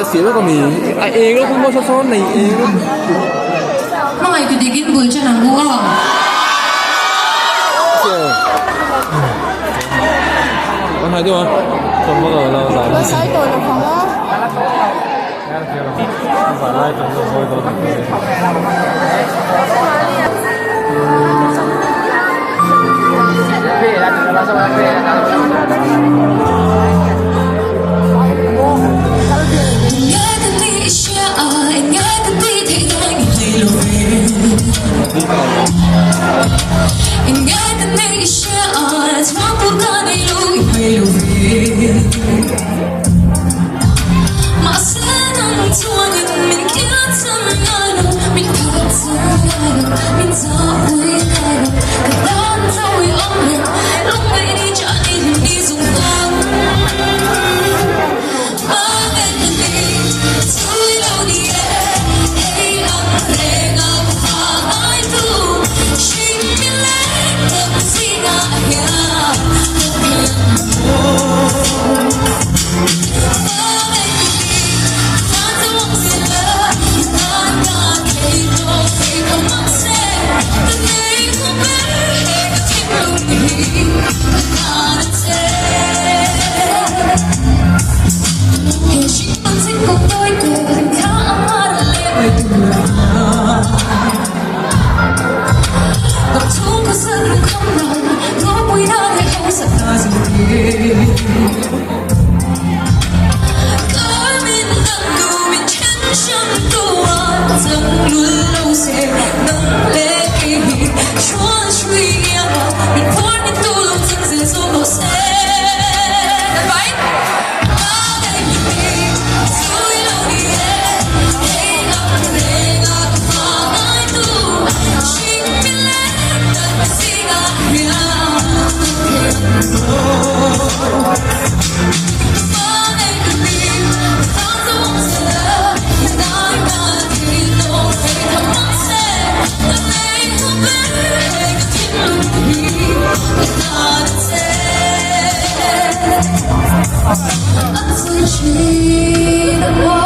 sila kami. Ay, ego kung mo sa son na ego. Mga ikudigin po siya ng buwan. Ano hai doon? Không có rồi lâu rồi. Với cái tuổi được không á? Phải lại trong rồi rồi. I'm searching